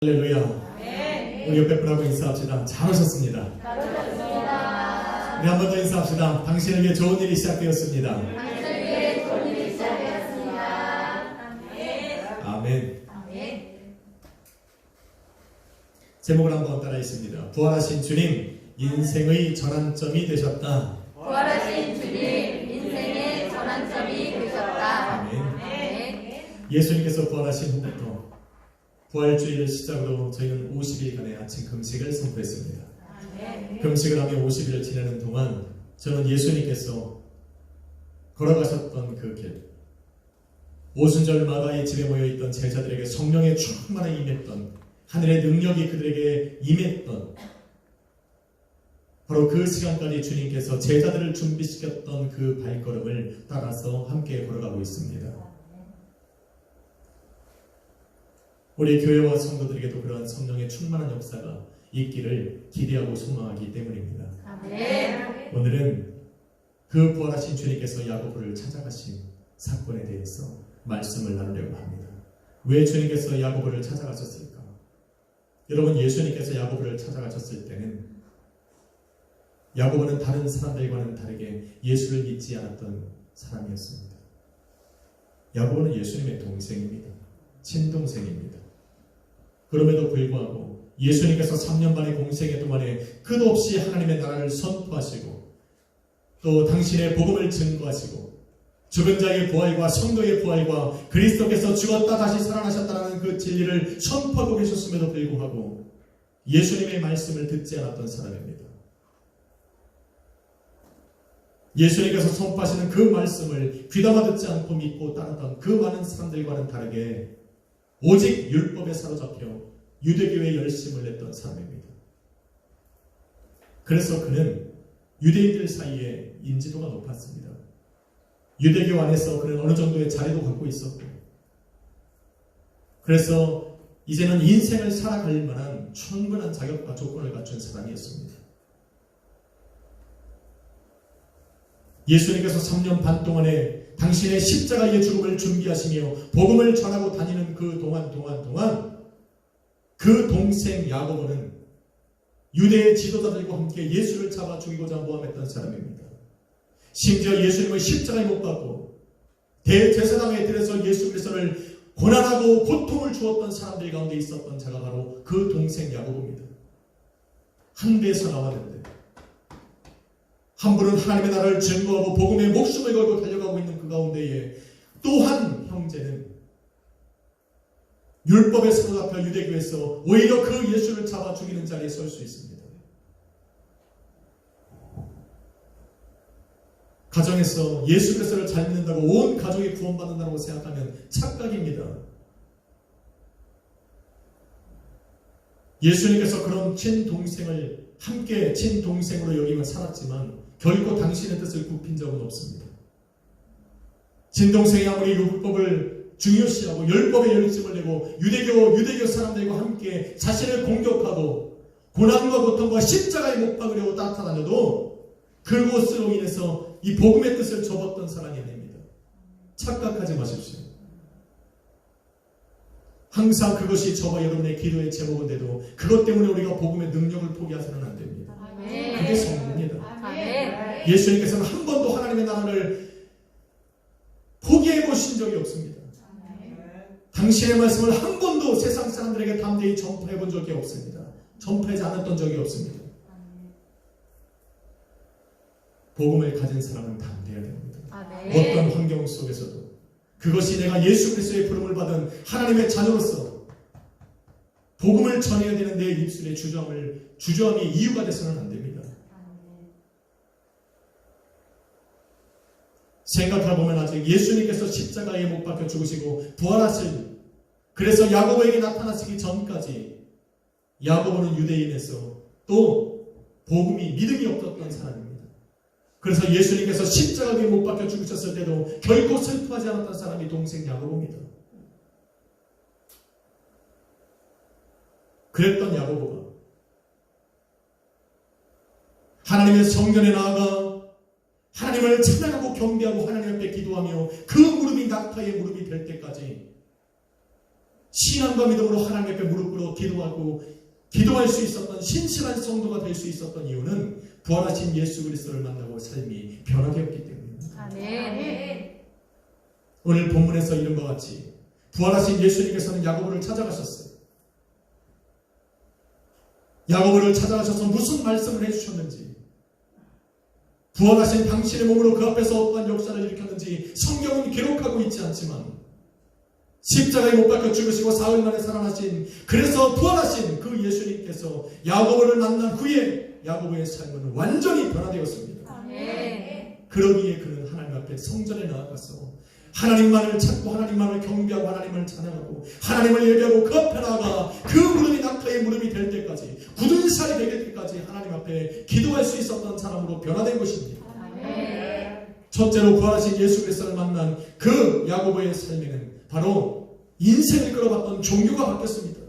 할렐루야. 우리 옆에 분하고 인사합시다. 잘 오셨습니다. 우리 한 번 더 인사합시다. 당신에게 좋은 일이 시작되었습니다. 아멘. 제목을 한번 따라 있습니다. 부활하신 주님, 인생의 전환점이 되셨다. 부활하신 주님, 인생의 전환점이 되셨다. 아멘. 예수님께서 부활하신 후부터 부활주의를 시작으로 저희는 50일간의 아침 금식을 선포했습니다. 금식을 하며 50일을 지내는 동안 저는 예수님께서 걸어가셨던 그 길, 오순절마다 이 집에 모여있던 제자들에게 성령의 충만에 임했던, 하늘의 능력이 그들에게 임했던, 바로 그 시간까지 주님께서 제자들을 준비시켰던 그 발걸음을 따라서 함께 걸어가고 있습니다. 우리 교회와 성도들에게도 그러한 성령의 충만한 역사가 있기를 기대하고 소망하기 때문입니다. 아멘. 오늘은 그 부활하신 주님께서 야고보를 찾아가신 사건에 대해서 말씀을 나누려고 합니다. 왜 주님께서 야고보를 찾아가셨을까? 여러분, 예수님께서 야고보를 찾아가셨을 때는 야고보는 다른 사람들과는 다르게 예수를 믿지 않았던 사람이었습니다. 야고보는 예수님의 동생입니다. 친동생입니다. 그럼에도 불구하고 예수님께서 3년 반의 공생애 동안에 끝없이 하나님의 나라를 선포하시고 또 당신의 복음을 증거하시고 죽은 자의 부활과 성도의 부활과 그리스도께서 죽었다 다시 살아나셨다는 그 진리를 선포하고 계셨음에도 불구하고 예수님의 말씀을 듣지 않았던 사람입니다. 예수님께서 선포하시는 그 말씀을 귀담아 듣지 않고 믿고 따르던 그 많은 사람들과는 다르게 오직 율법에 사로잡혀 유대교에 열심을 냈던 사람입니다. 그래서 그는 유대인들 사이에 인지도가 높았습니다. 유대교 안에서 그는 어느 정도의 자리도 갖고 있었고, 그래서 이제는 인생을 살아갈 만한 충분한 자격과 조건을 갖춘 사람이었습니다. 예수님께서 3년 반 동안에 당신의 십자가의 죽음을 준비하시며 복음을 전하고 다니는 그 동안 그 동생 야고보는 유대의 지도자들과 함께 예수를 잡아 죽이고자 모함했던 사람입니다. 심지어 예수님을 십자가에 못 박고 대제사장에 들여서 예수 그리스도를 고난하고 고통을 주었던 사람들 가운데 있었던 자가 바로 그 동생 야고보입니다. 한 배에서 나왔는데 한 분은 하나님의 나라를 증거하고 복음에 목숨을 걸고 달려가고 있는 그 가운데에 또 한 형제는 율법에 사로잡혀 유대교에서 오히려 그 예수를 잡아 죽이는 자리에 설 수 있습니다. 가정에서 예수 그리스도를 잘 믿는다고 온 가족이 구원받는다고 생각하면 착각입니다. 예수님께서 그런 친동생을 함께 친동생으로 여기며 살았지만 결코 당신의 뜻을 굽힌 적은 없습니다. 친동생이 아무리 율법을 중요시하고 율법에 열심을 내고 유대교 사람들과 함께 자신을 공격하고 고난과 고통과 십자가에 못 박으려고 따라다녀도 그것으로 인해서 이 복음의 뜻을 접었던 사람이 아닙니다. 착각하지 마십시오. 항상 그것이 저와 여러분의 기도의 제목인데도 그것 때문에 우리가 복음의 능력을 포기해서는 안 됩니다. 그게 성공입니다. 예수님께서는 한 번도 하나님의 나라를 포기해 보신 적이 없습니다. 당신의 말씀을 한 번도 세상 사람들에게 담대히 전파해 본 적이 없습니다. 전파하지 않았던 적이 없습니다. 복음을 가진 사람은 담대해야 됩니다. 어떤 환경 속에서도 그것이 내가 예수 그리스도의 부름을 받은 하나님의 자녀로서 복음을 전해야 되는 내 입술의 주저함이 이유가 돼서는 안 됩니다. 생각해보면 아직 예수님께서 십자가에 못 박혀 죽으시고 부활하실, 그래서 야고보에게 나타나시기 전까지 야고보는 유대인에서 또 복음이 믿음이 없었던 사람입니다. 그래서 예수님께서 십자가에 못 박혀 죽으셨을 때도 결코 슬퍼하지 않았던 사람이 동생 야고보입니다. 그랬던 야고보가 하나님의 성전에 나아가 하나님을 찬양하고 경배하고 하나님 앞에 기도하며 그 무릎이 낙타의 무릎이 될 때까지 신앙과 믿음으로 하나님 앞에 무릎 꿇어 기도하고 기도할 수 있었던 신실한 성도가 될 수 있었던 이유는 부활하신 예수 그리스도를 만나고 삶이 변화되었기 때문입니다. 아멘. 오늘 본문에서 이른과 같이 부활하신 예수님께서는 야고보를 찾아가셨어요. 야고보를 찾아가셔서 무슨 말씀을 해주셨는지, 부활하신 당신의 몸으로 그 앞에서 어떠한 역사를 일으켰는지 성경은 기록하고 있지 않지만, 십자가에 못 박혀 죽으시고 사흘 만에 살아나신, 그래서 부활하신 그 예수님께서 야고보를 만난 후에 야고보의 삶은 완전히 변화되었습니다. 아멘. 그러기에 그는 하나님 앞에 성전에 나아가서 하나님만을 찾고 하나님만을 경배하고 하나님을 찬양하고 하나님을 예배하고 그 앞에 나아가 그 무릎이 낙타의 무릎이 될 때까지, 굳은 살이 되길 때까지 하나님 앞에 기도할 수 있었던 사람으로 변화된 것입니다. 아멘. 첫째로 부활하신 예수 그리스도를 만난 그 야고보의 삶에는 바로 인생을 끌어봤던 종교가 바뀌었습니다.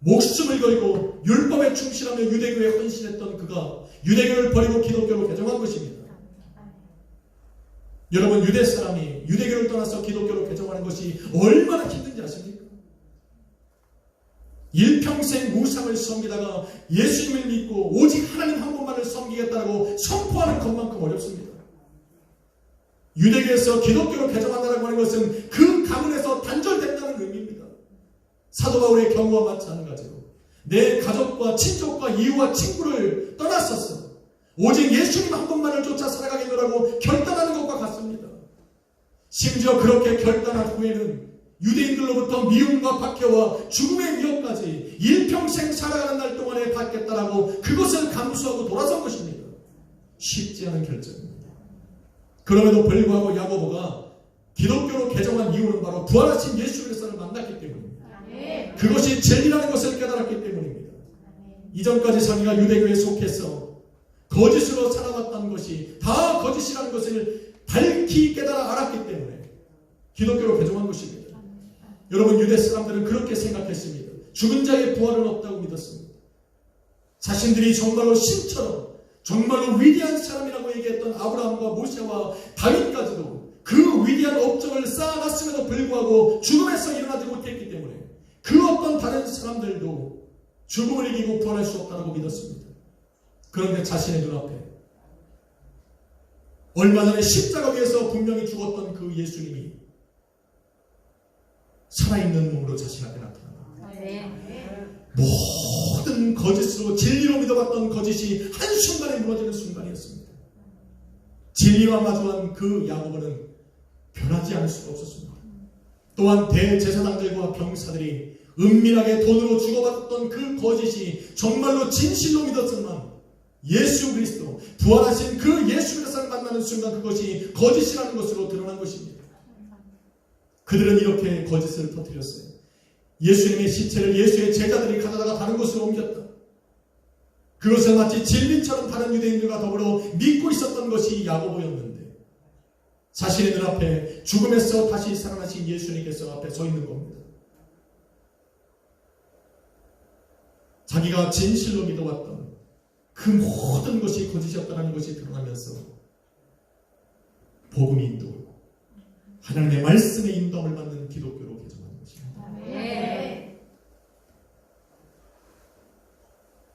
목숨을 걸고 율법에 충실하며 유대교에 헌신했던 그가 유대교를 버리고 기독교로 개종한 것입니다. 여러분, 유대 사람이 유대교를 떠나서 기독교로 개종하는 것이 얼마나 힘든지 아십니까? 일평생 우상을 섬기다가 예수님을 믿고 오직 하나님 한 분만을 섬기겠다고 선포하는 것만큼 어렵습니다. 유대교에서 기독교로 개종한다고 하는 것은 그 가문에서 단절된다는 의미입니다. 사도 바울의 경우와 마찬가지로 내 가족과 친족과 이웃과 친구를 떠났었어. 오직 예수님 한 분만을 쫓아 살아가겠노라고 결단하는 것과 같습니다. 심지어 그렇게 결단한 후에는 유대인들로부터 미움과 박해와 죽음의 위협까지 일평생 살아가는 날 동안에 받겠다라고 그것을 감수하고 돌아선 것입니다. 쉽지 않은 결정입니다. 그럼에도 불구하고 야고보가 기독교로 개종한 이유는 바로 부활하신 예수 그리스도를 만났기 때문입니다. 그것이 진리라는 것을 깨달았기 때문입니다. 이전까지 자기가 유대교에 속해서 거짓으로 살아왔다는 것이 다 거짓이라는 것을 밝히 깨달아 알았기 때문에 기독교로 개종한 것입니다. 여러분, 유대 사람들은 그렇게 생각했습니다. 죽은 자의 부활은 없다고 믿었습니다. 자신들이 정말로 신처럼 정말로 위대한 사람이라고 얘기했던 아브라함과 모세와 다윗까지도 그 위대한 업적을 쌓아놨음에도 불구하고 죽음에서 일어나지 못했기 때문에 그 어떤 다른 사람들도 죽음을 이기고 부활할 수 없다고 믿었습니다. 그런데 자신의 눈앞에 얼마 전에 십자가 위에서 분명히 죽었던 그 예수님이 살아있는 몸으로 자신 앞에 나타납니다. 모든 거짓으로 진리로 믿어봤던 거짓이 한순간에 무너지는 순간이었습니다. 진리와 마주한 그 야고보는 변하지 않을 수가 없었습니다. 또한 대제사장들과 병사들이 은밀하게 돈으로 주고받았던 그 거짓이 정말로 진실로 믿었지만 예수 그리스도, 부활하신 그 예수 그리스도를 만나는 순간 그것이 거짓이라는 것으로 드러난 것입니다. 그들은 이렇게 거짓을 퍼뜨렸어요. 예수님의 시체를 예수의 제자들이 가져다가 다른 곳으로 옮겼다. 그것을 마치 진리처럼 다른 유대인들과 더불어 믿고 있었던 것이 야고보였는데, 자신의 눈앞에 죽음에서 다시 살아나신 예수님께서 앞에 서 있는 겁니다. 자기가 진실로 믿어왔던 그 모든 것이 거짓이었다는 것이 드러나면서 복음이 인도하고 하나님의 말씀의 인도함을 받는 기독교로 개종하는 것입니다.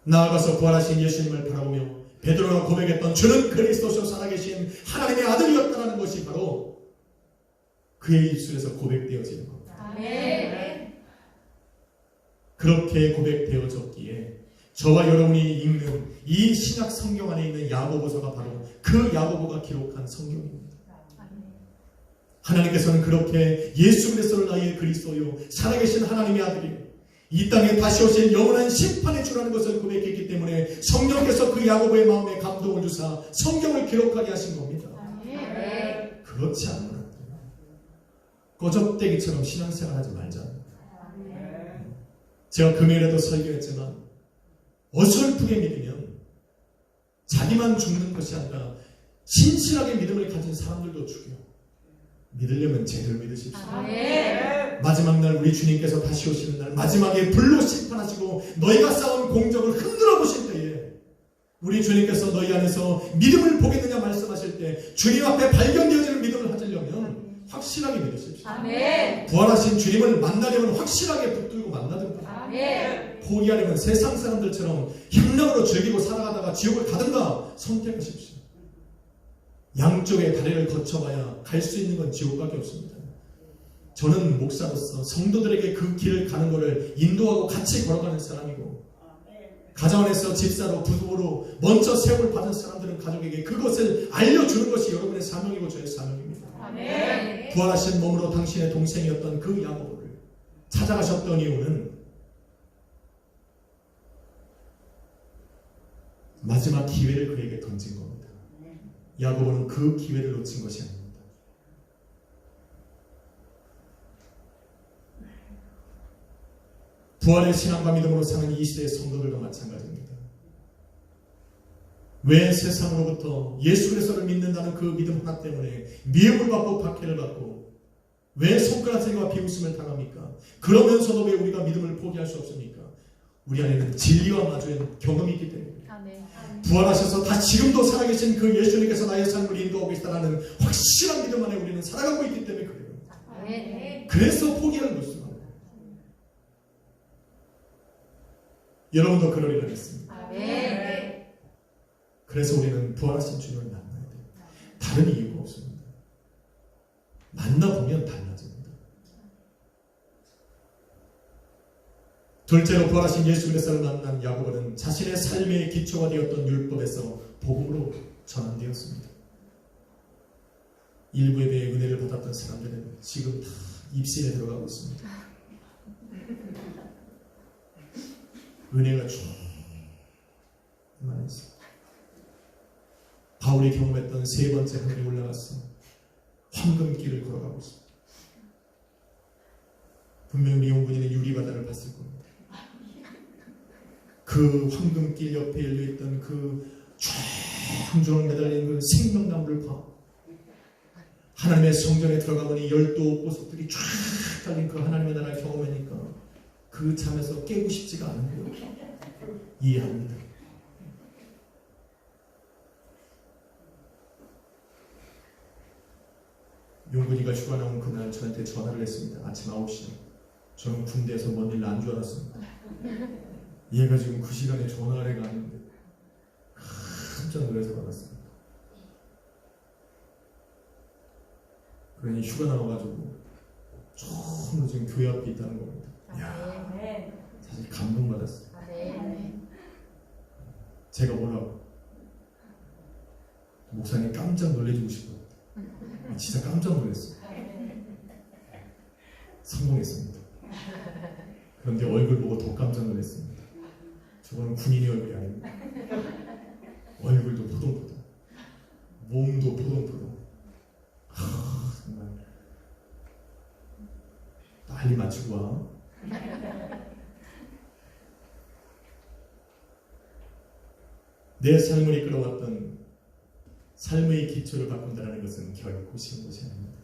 나아가서 부활하신 예수님을 바라보며 베드로가 고백했던 주는 그리스도시요 살아계신 하나님의 아들이었다는 것이 바로 그의 입술에서 고백되어지는 겁니다. 그렇게 고백되어졌기에 저와 여러분이 읽는 이 신약 성경 안에 있는 야고보서가 바로 그 야고보가 기록한 성경입니다. 하나님께서는 그렇게 예수 그리스도를 나의 그리스도요 살아계신 하나님의 아들이요 이 땅에 다시 오실 영원한 심판의 주라는 것을 고백했기 때문에 성령께서 그 야고보의 마음에 감동을 주사 성경을 기록하게 하신 겁니다. 그렇지 않으면 거적대기처럼 신앙생활하지 말자. 제가 금요일에도 설교했지만 어설프게 믿으면 자기만 죽는 것이 아니라 신실하게 믿음을 가진 사람들도 죽여. 믿으려면 제대로 믿으십시오. 마지막 날 우리 주님께서 다시 오시는 날 마지막에 불로 심판하시고 너희가 쌓은 공적을 흔들어 보실 때에 우리 주님께서 너희 안에서 믿음을 보겠느냐 말씀하실 때 주님 앞에 발견되어지는 믿음을 가지려면 확실하게 믿으십시오. 아멘. 부활하신 주님을 만나려면 확실하게 붙들고 만나든가, 아멘. 포기하려면 세상 사람들처럼 향락으로 즐기고 살아가다가 지옥을 가든가 선택하십시오. 양쪽의 다리를 거쳐봐야 갈 수 있는 건 지옥밖에 없습니다. 저는 목사로서 성도들에게 그 길을 가는 것을 인도하고 같이 걸어가는 사람이고, 가정 안에서 집사로 부부로 먼저 세움을 받은 사람들은 가족에게 그것을 알려주는 것이 여러분의 사명이고 저의 사명입니다. 아멘. 부활하신 몸으로 당신의 동생이었던 그 야고보를 찾아가셨던 이유는 마지막 기회를 그에게 던진 겁니다. 야고보는 그 기회를 놓친 것이 아닙니다. 부활의 신앙과 믿음으로 사는 이 시대의 성도들도 마찬가지입니다. 왜 세상으로부터 예수 그리스도를 믿는다는 그 믿음 하나 때문에 미움을 받고 박해를 받고 왜 손가락질과 비웃음을 당합니까? 그러면서도 왜 우리가 믿음을 포기할 수 없습니까? 우리 안에는 진리와 마주한 경험이 있기 때문입니다. 아멘. 부활하셔서 다 지금도 살아계신 그 예수님께서 나의 삶을 인도하고 계시다는 확실한 믿음 안에 우리는 살아가고 있기 때문에 그래요. 아멘. 그래서 포기하는 것입니다. 여러분도 그러리라 믿습니다. 아멘. 그래서 우리는 부활하신 주님을 만나야 돼요. 다른 이유가 없습니다. 만나보면 달라집니다. 둘째로 부활하신 예수 그리스도를 만난 야고보는 자신의 삶의 기초가 되었던 율법에서 복음으로 전환되었습니다. 일부 예배의 은혜를 받았던 사람들은 지금 다 입신에 들어가고 있습니다. 은혜가 충만히 있습니다. 바울이 경험했던 세 번째 하늘에 올라가서 황금길을 걸어가고 있습니다. 분명히 우리 용군이는 유리바다를 봤을 겁니다. 그 황금길 옆에 열려있던 그 쫙 매달린 그 생명나무를 봐. 하나님의 성전에 들어가보니 12 보석들이 쫙 달린 그 하나님의 나라를 경험하니까 그 잠에서 깨고 싶지가 않은 거예요. 이해합니다. 용근이가 휴가 나온 그날 저한테 전화를 했습니다. 아침 9시에. 저는 군대에서 뭔 일 난 줄 알았습니다. 얘가 지금 그 시간에 전화를 가는데 깜짝 놀라서 받았습니다. 그러니 휴가 나와가지고 처음으로 지금 교회 앞에 있다는 겁니다. 야, 사실 감동받았어요. 아멘. 제가 뭐라고? 목사님 깜짝 놀래주고 싶어요. 진짜 깜짝 놀랐어요. 성공했습니다. 그런데 얼굴 보고 더 깜짝 놀랐습니다. 저거는 군인의 얼굴이 아닙니다. 얼굴도 포동포동, 몸도 포동포동. 정말 빨리 맞추고 와. 내 삶을 이끌어왔던 삶의 기초를 바꾼다는 것은 결코 쉬운 것이 아닙니다.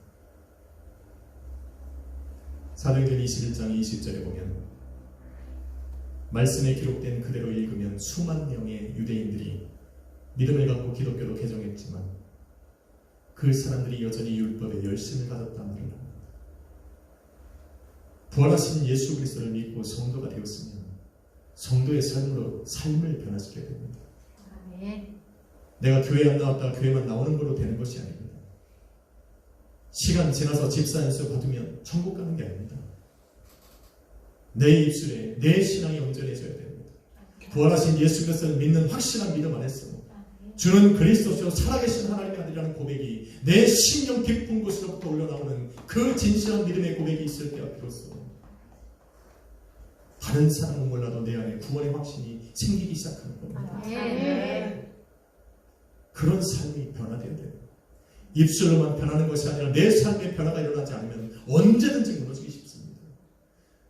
사도행전 21장 20절에 보면 말씀에 기록된 그대로 읽으면 수만 명의 유대인들이 믿음을 갖고 기독교로 개종했지만 그 사람들이 여전히 율법에 열심을 가졌다는 말을 합니다. 부활하신 예수 그리스도를 믿고 성도가 되었으면 성도의 삶으로 삶을 변화시켜야 됩니다. 아멘. 내가 교회 안 나왔다가 교회만 나오는 걸로 되는 것이 아닙니다. 시간 지나서 집사 연수 받으면 천국 가는 게 아닙니다. 내 입술에 내 신앙이 온전해져야 됩니다. 부활하신 예수 그리스도를 믿는 확실한 믿음 안에서 주는 그리스도시요 살아계신 하나님의 아들이라는 고백이 내 심령 깊은 곳으로부터 올라나오는 그 진실한 믿음의 고백이 있을 때가 비로소 다른 사람은 몰라도 내 안에 구원의 확신이 생기기 시작하는 겁니다. 아멘. 그런 삶이 변화되어야 돼요. 입술로만 변하는 것이 아니라 내 삶의 변화가 일어나지 않으면 언제든지 무너지기 쉽습니다.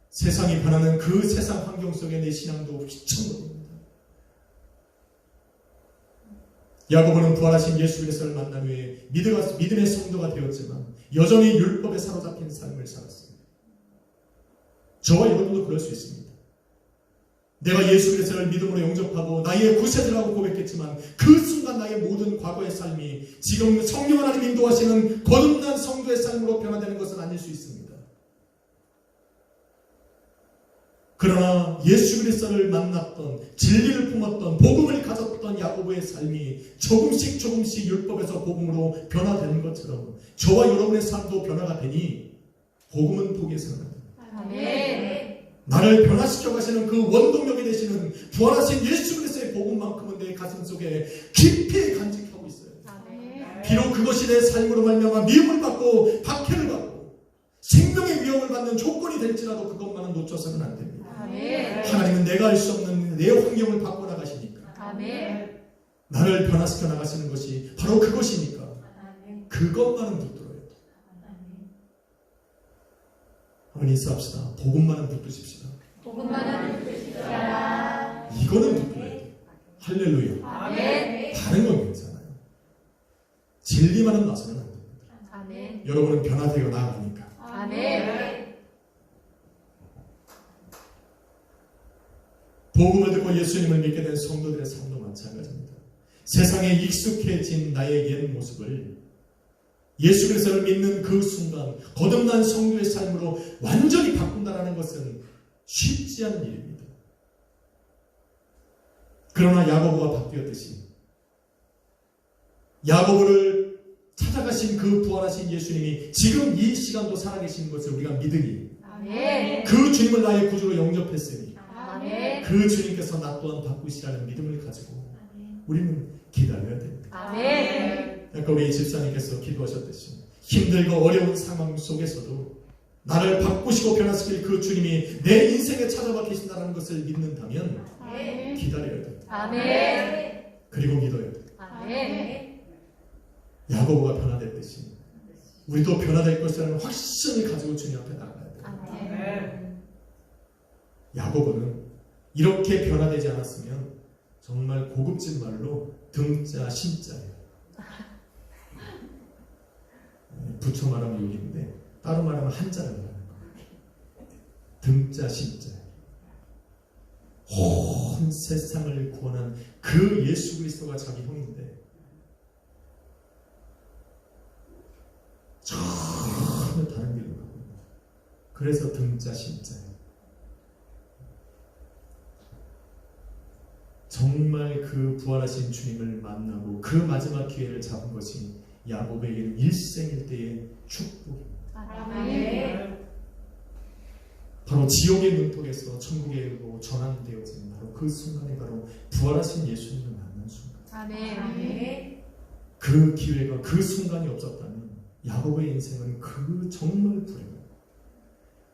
세상이 변하는 그 세상 환경 속에 내 신앙도 휘청거립니다. 야고보는 부활하신 예수 그리스도를 만난 후에 믿음의 성도가 되었지만 여전히 율법에 사로잡힌 삶을 살았습니다. 저와 여러분도 그럴 수 있습니다. 내가 예수 그리스도를 믿음으로 영접하고 나의 구세주라고 고백했지만 그 순간 나의 모든 과거의 삶이 지금 성령 하나님 인도하시는 거듭난 성도의 삶으로 변화되는 것은 아닐 수 있습니다. 그러나 예수 그리스도를 만났던, 진리를 품었던, 복음을 가졌던 야고보의 삶이 조금씩 율법에서 복음으로 변화되는 것처럼 저와 여러분의 삶도 변화가 되니 복음은 포기해서는 안 됩니다. 아멘. 나를 변화시켜 가시는 그 원동력이 되시는 부활하신 예수 그리스도의 복음만큼은 내 가슴 속에 깊이 간직하고 있어요. 아멘. 비록 그것이 내 삶으로 말미암아 미움을 받고 박해를 받고 생명의 위협을 받는 조건이 될지라도 그것만은 놓쳐서는 안 됩니다. 아멘. 하나님은 내가 알 수 없는 내 환경을 바꿔 나가시니까 아멘. 나를 변화시켜 나가시는 것이 바로 그것이니까 아멘. 그것만은 붙들어야 돼. 한번 인사합시다. 복음만은 붙드십시다. 복음만은 붙드십시다. 이거는 붙들어야 돼. 할렐루야. 아멘. 다른 건 괜찮아요. 진리만은 놔서는 안 됩니다. 아멘. 여러분은 변화되어 나아가니까. 아멘. 복음을 듣고 예수님을 믿게 된 성도들의 삶도 마찬가지입니다. 세상에 익숙해진 나의 옛 모습을 예수 그리스도를 믿는 그 순간 거듭난 성도의 삶으로 완전히 바꾼다는 것은 쉽지 않은 일입니다. 그러나 야고보가 바뀌었듯이 야고보를 찾아가신 그 부활하신 예수님이 지금 이 시간도 살아계신 것을 우리가 믿으니 아멘. 그 주님을 나의 구주로 영접했으니 아멘. 그 주님께서 나 또한 바꾸시라는 믿음을 가지고 우리는 기다려야 됩니다. 아멘. 아까 우리 집사님께서 기도하셨듯이 힘들고 어려운 상황 속에서도 나를 바꾸시고 변화시킬 그 주님이 내 인생에 찾아와 계신다는 것을 믿는다면 아멘. 기다려야 됩니다. 아멘. 그리고 믿어야 됩니다. 아멘. 야고보가 변화됐듯이 우리도 변화될 것이라는 확신을 가지고 주님 앞에 나가야 돼요. 아멘. 야고보는 이렇게 변화되지 않았으면 정말 고급진 말로 등자 신자예요. 부처 말하면 욕인데 따로 말하면 한자를 말하는 거예요. 등자 신자예요. 온 세상을 구원한 그 예수 그리스도가 자기 형인데 전혀 다른 길로 가고 있는 거예요. 그래서 등자 신자예요. 정말 그 부활하신 주님을 만나고 그 마지막 기회를 잡은 것이 야고보에게는 일생일대의 축복입니다. 아멘. 바로 지옥의 문턱에서 천국에 전환되어진 바로 그 순간이 바로 부활하신 예수님을 만난 순간. 아멘. 그 기회가 그 순간이 없었다면 야고보의 인생은 그 정말 불행해요.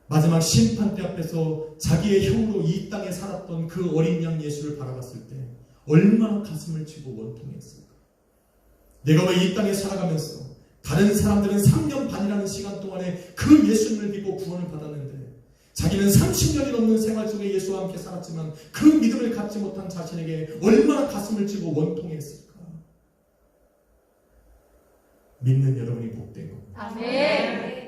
마지막 심판대 앞에서 자기의 형으로 이 땅에 살았던 그 어린 양 예수를 바라봤을 때 얼마나 가슴을 쥐고 원통했을까. 내가 왜 이 땅에 살아가면서 다른 사람들은 3년 반이라는 시간 동안에 그 예수님을 믿고 구원을 받았는데 자기는 30년이 넘는 생활 속에 예수와 함께 살았지만 그 믿음을 갖지 못한 자신에게 얼마나 가슴을 쥐고 원통했을까. 믿는 여러분이 복된 겁니다. 아멘.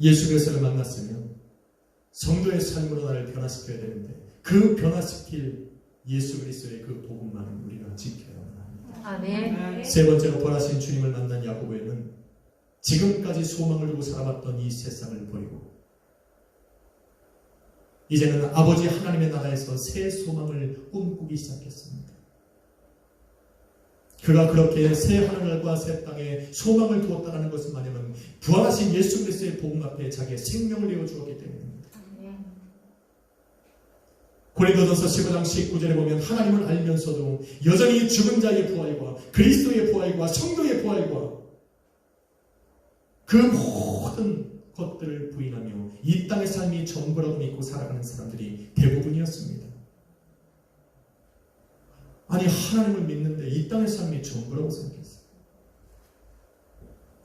예수 그리스도를 만났으면 성도의 삶으로 나를 변화시켜야 되는데 그 변화시킬 예수 그리스도의 그 복음만은 우리가 지켜야만 합니다. 아멘. 세 번째로 부활하신 주님을 만난 야고보에는 지금까지 소망을 두고 살아왔던 이 세상을 버리고 이제는 아버지 하나님의 나라에서 새 소망을 꿈꾸기 시작했습니다. 그가 그렇게 새 하늘과 새 땅에 소망을 두었다는 것은 뭐냐면 부활하신 예수 그리스도의 복음 앞에 자기의 생명을 내어 주었기 때문입니다. 고린도전서 15장 19절에 보면 하나님을 알면서도 여전히 죽은 자의 부활과 그리스도의 부활과 성도의 부활과 그 모든 것들을 부인하며 이 땅의 삶이 전부라고 믿고 살아가는 사람들이 대부분이었습니다. 아니 하나님을 믿는데 이 땅의 삶이 전부라고 생각했어요.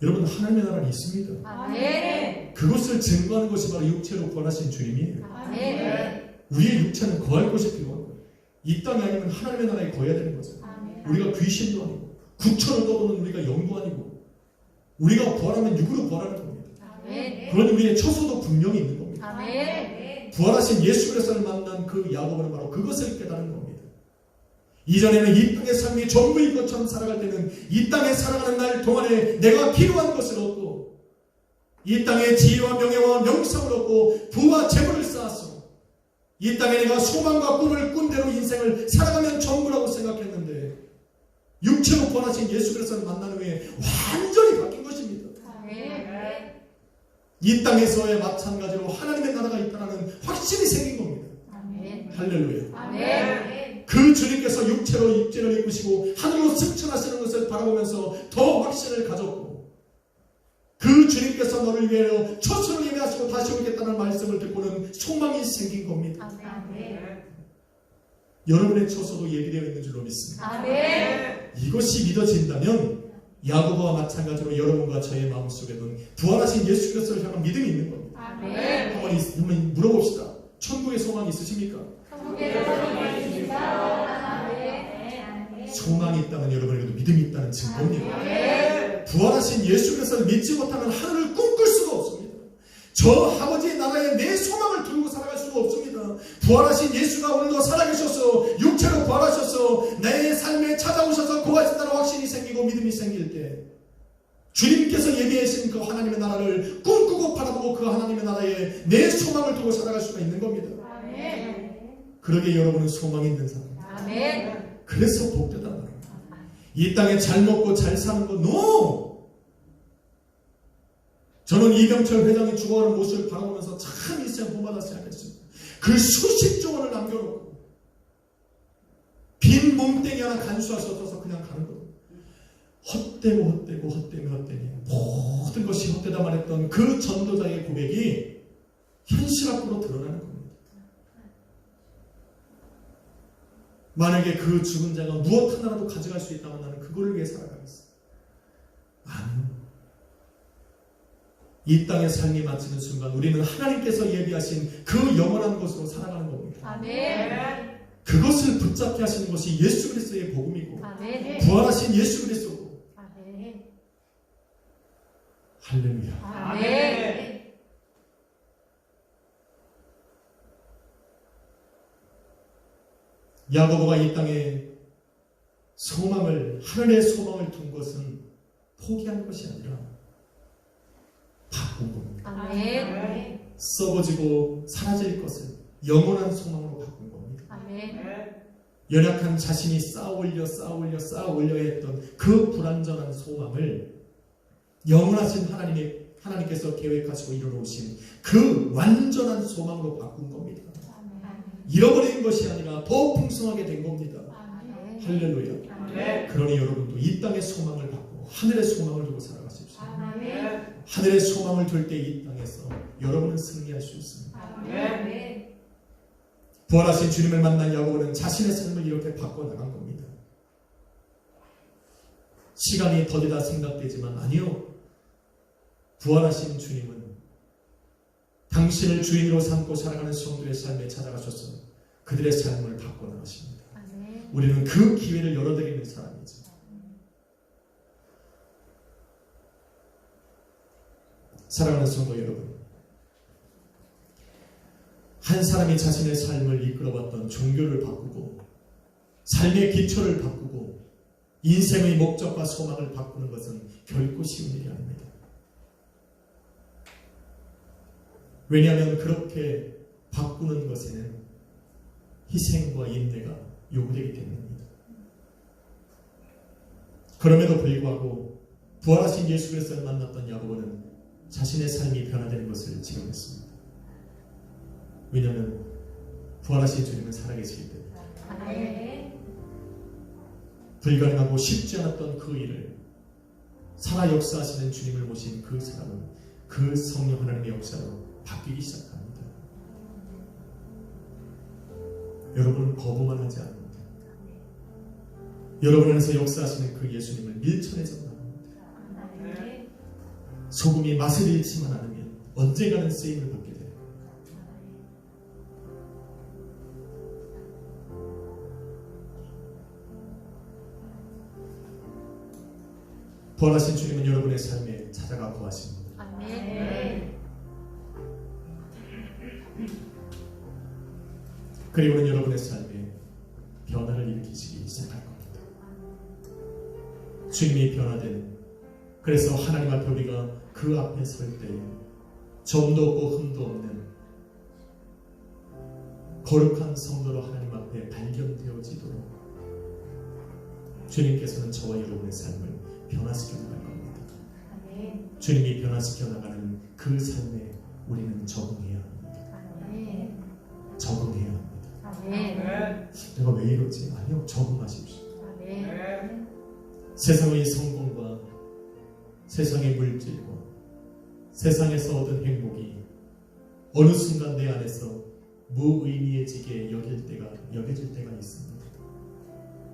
여러분 하나님의 나라는 있습니다. 아멘. 그것을 증거하는 것이 바로 육체로 부활하신 주님이에요. 아멘. 우리의 육체는 거할 것이 필요한 거예요. 이 땅이 아니면 하나님의 나라에 거해야 되는 거죠. 아멘. 우리가 귀신도 아니고 구천을 떠도는 우리가 영도 아니고 우리가 부활하면 육으로 부활하는 겁니다. 아멘. 그러니 우리의 처소도 분명히 있는 겁니다. 겁니다. 아멘. 부활하신 예수 그리스도를 만난 그 야고보는 바로 그것을 깨달은 겁니다. 이전에는 이 땅의 삶이 전부인 것처럼 살아갈 때는 이 땅에 살아가는 날 동안에 내가 필요한 것을 얻고 이 땅에 지혜와 명예와 명성을 얻고 부와 재물을 쌓았어. 이 땅에 내가 소망과 꿈을 꾼 대로 인생을 살아가면 전부라고 생각했는데 육체로 부활하신 예수 그리스도를 만난 후에 완전히 바뀐 것입니다. 아멘. 이 땅에서의 마찬가지로 하나님의 나라가 있다는 확신이 생긴 겁니다. 아멘. 할렐루야. 아멘. 그 주님께서 육체를 입으시고 하늘로 승천하시는 것을 바라보면서 더 확신을 가졌고 그 주님께서 너를 위하여 초수를 예배하시고 다시 오겠다는 말씀을 듣고는 소망이 생긴 겁니다. 아멘. 여러분의 처소도 예비되어 있는 줄로 믿습니다. 아멘. 이것이 믿어진다면 야고보와 마찬가지로 여러분과 저의 마음속에는 부활하신 예수 그리스도를 향한 믿음이 있는 겁니다. 아멘. 한번 물어봅시다. 천국의 소망이 있으십니까? 소망이 있다면 여러분에게도 믿음이 있다는 증거입니다. 부활하신 예수 그리스도를 믿지 못하면 하늘을 꿈꿀 수가 없습니다. 저 아버지의 나라에 내 소망을 두고 살아갈 수가 없습니다. 부활하신 예수가 오늘도 살아계셔서 육체로 부활하셔서 내 삶에 찾아오셔서 구하신다는 확신이 생기고 믿음이 생길 때 주님께서 예비하신 그 하나님의 나라를 꿈꾸고 바라보고 그 하나님의 나라에 내 소망을 두고 살아갈 수가 있는 겁니다. 그러기에 여러분은 소망이 있는 사람입니다. 아멘. 그래서 복되다는 말입니다. 이 땅에 잘 먹고 잘 사는 거 NO! 저는 이병철 회장이 죽어가는 모습을 바라보면서 참 인생 본받아 생각했습니다. 그 수십 조 원을 남겨놓고 빈 몸뚱이 하나 간수하셔서 그냥 가는 거예요. 헛되고 모든 것이 헛되다 말했던 그 전도자의 고백이 현실 앞으로 드러나는 겁니다. 만약에 그 죽은 자가 무엇 하나라도 가져갈 수 있다면 나는 그거를 위해 살아가겠어. 아니요. 이 땅의 삶이 마치는 순간 우리는 하나님께서 예비하신 그 영원한 곳으로 살아가는 겁니다. 아멘. 그것을 붙잡게 하시는 것이 예수 그리스도의 복음이고 아멘. 부활하신 예수 그리스도고. 아멘. 할렐루야. 아멘. 야고보가 이 땅에 하늘의 소망을 둔 것은 포기한 것이 아니라 바꾼 겁니다. 아멘. 썩어지고 사라질 것을 영원한 소망으로 바꾼 겁니다. 아멘. 연약한 자신이 쌓아 올려 했던 그 불완전한 소망을 영원하신 하나님께서 계획하시고 이루어오신 그 완전한 소망으로 바꾼 겁니다. 잃어버린 것이 아니라 더 풍성하게 된 겁니다. 아멘. 할렐루야. 아멘. 그러니 여러분도 이 땅의 소망을 받고 하늘의 소망을 두고 살아가십시오. 아멘. 하늘의 소망을 둘 때 이 땅에서 여러분은 승리할 수 있습니다. 아멘. 부활하신 주님을 만난 야고보는 자신의 삶을 이렇게 바꿔나간 겁니다. 시간이 더디다 생각되지만 아니요. 부활하신 주님은 당신을 주인으로 삼고 살아가는 성도의 삶에 찾아가셔서 그들의 삶을 바꿔나가십니다. 아멘. 우리는 그 기회를 열어드리는 사람이죠. 사랑하는 성도 여러분, 한 사람이 자신의 삶을 이끌어왔던 종교를 바꾸고 삶의 기초를 바꾸고 인생의 목적과 소망을 바꾸는 것은 결코 쉬운 일이 아닙니다. 왜냐하면 그렇게 바꾸는 것에는 희생과 인내가 요구되기 때문입니다. 그럼에도 불구하고 부활하신 예수 그리스도를 만났던 야고보는 자신의 삶이 변화되는 것을 지켜냈습니다. 왜냐하면 부활하신 주님은 살아계시기 때문에. 아멘. 불가능하고 쉽지 않았던 그 일을 살아 역사하시는 주님을 모신 그 사람은 그 성령 하나님의 역사로 바뀌기 시작합니다. 여러분은 거부만 하지 않습니다. 여러분 안에서 역사하시는 그 예수님을 밀쳐내서 나갑니다. 아멘. 소금이 맛을 잃지만 않으면 언젠가는 쓰임을 받게 됩니다. 부활하신 주님은 여러분의 삶에 찾아가 거하십니다. 아멘. 그리고는 여러분의 삶에 변화를 일으키시기 시작할 겁니다. 주님이 변화된, 그래서 하나님 앞에 우리가 그 앞에 설 때에 점도 없고 흠도 없는 거룩한 성도로 하나님 앞에 발견되어지도록 주님께서는 저와 여러분의 삶을 변화시켜 나갈 겁니다. 아멘. 주님이 변화시켜 나가는 그 삶에 우리는 적응해야 합니다. 아멘. 적응해야 합니다. 아멘. 내가 왜 이러지? 아니요, 적응하십시오. 아멘. 세상의 성공과 세상의 물질과 세상에서 얻은 행복이 어느 순간 내 안에서 무의미해지게 여겨질 때가 있습니다.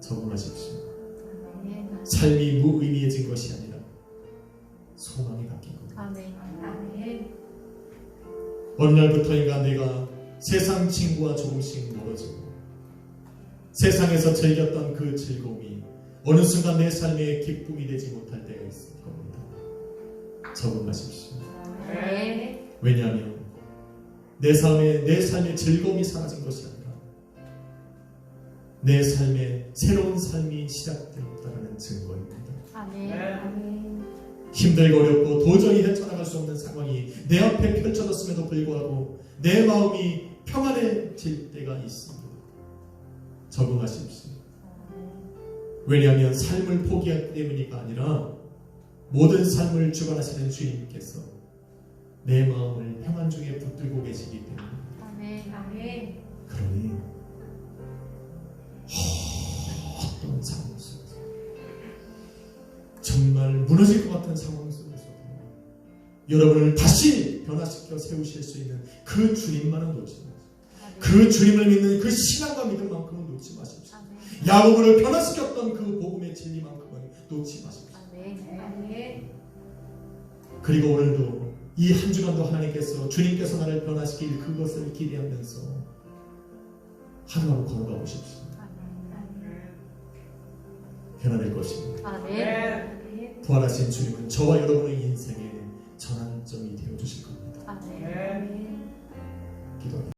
적응하십시오. 아멘. 삶이 무의미해진 것이 아니라 소망이 바뀐 겁니다. 아멘. 아멘. 어느 날부터인가 내가 세상 친구와 조금씩 멀어지고 세상에서 즐겼던 그 즐거움이 어느 순간 내 삶의 기쁨이 되지 못할 때가 있을 겁니다. 적응하십시오. 아멘. 왜냐하면 내 삶의 즐거움이 사라진 것이 아니라 내 삶의 새로운 삶이 시작되었다는 증거입니다. 아멘. 아멘. 힘들고 어렵고 도저히 헤쳐나갈 수 없는 상황이 내 앞에 펼쳐졌음에도 불구하고 내 마음이 평안해질 때가 있습니다. 적응하십시오. 왜냐하면 삶을 포기하기 때문이가 아니라 모든 삶을 주관하시는 주님께서 내 마음을 평안 중에 붙들고 계시기 때문에 아멘. 아멘. 그러니 어떤 상황 속에서 정말 무너질 것 같은 상황 속에서도 여러분을 다시 변화시켜 세우실 수 있는 그 주님만은 놓지 마십시오. 그 주님을 믿는 그 신앙과 믿음만큼은 놓지 마십시오. 아멘. 야고보를 변화시켰던 그 복음의 진리만큼은 놓지 마십시오. 아멘. 아멘. 그리고 오늘도 이 한 주간도 하나님께서 주님께서 나를 변화시킬 그것을 기대하면서 하루하루 걸어가 보십시오. 변화될 것입니다. 아멘. 부활하신 주님은 저와 여러분의 인생의 전환점이 되어주실 겁니다. 아멘. 기도합니다.